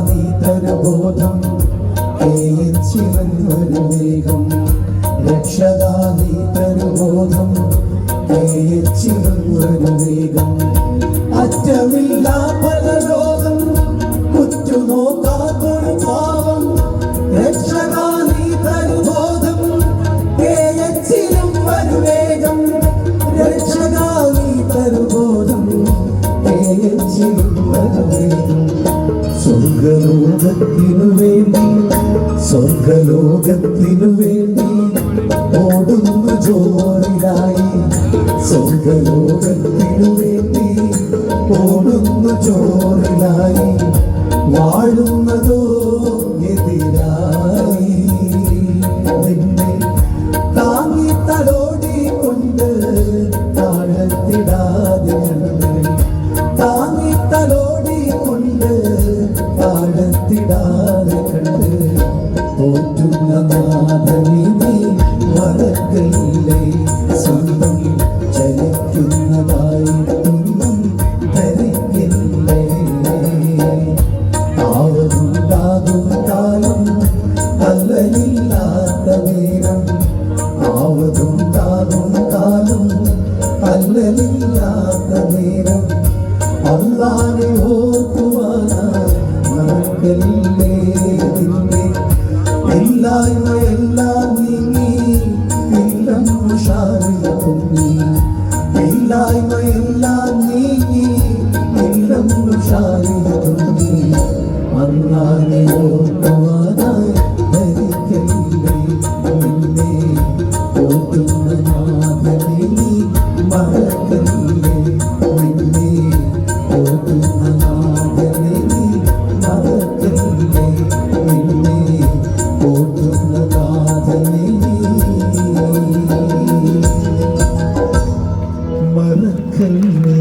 രക്ഷകാനീതരബോധം വേഗം രക്ഷകാനീതരബോധം വേഗം അറ്റമില്ലാ പരലോകം ഉറ്റുനോക്കാത്തൊരു പാവം രക്ഷകാനീതരബോധം വരുവേഗം രക്ഷകാനീതരബോധം സ്വർഗലോകത്തിനു വേണ്ടി ഓടുന്നു ജോറിലായി സ്വർഗലോകത്തിനു വേണ്ടി ഓടുന്നു ജോറിലായി വാഴുന്നതോ എതിരായി നിന്നെ താങ്ങി തലോടിക്കൊണ്ട് താഴത്തിടാതെ താങ്ങി തലോടിക്കൊണ്ട് താഴത്തിടാതെ കണ്ട് പോറ്റുന്ന നാഥനെ നീ മറക്കയില്ലേ സ്വന്തം ചലിക്കുന്നതായിട്ടൊന്നും ധരിക്കില്ലേ ആവതുണ്ടാകും കാലം അല്ലലില്ലാത്ത നേരം ആവതുണ്ടാകും കാലം അല്ലലില്ലാത്ത നേരം അല്ലാഹുവേ ഓർക്കുവാനായി മറക്കല്ലേ നിന്നെ ഇല്ലായ്മയെല്ലാം നീങ്ങി ഇല്ലം ഉഷാറിൽ പൊങ്ങി ഇല്ലായ്മയെല്ലാം നീങ്ങി ഇല്ലം ഉഷാറിൽ പൊങ്ങി അല്ലാഹുവേ ഓർക്കുവാനായി ധരിക്കല്ലേ നിന്നെ ഓർക്കുന്ന നാഥനെ നീ മറക്കല്ലേ നിന്നെ ഓർക്കുന്ന നാഥനെ നീ മറക്കല്ലേ നിന്നെ ഓർക്കുന്ന നാഥനെ നീ മറക്കല്ലേ.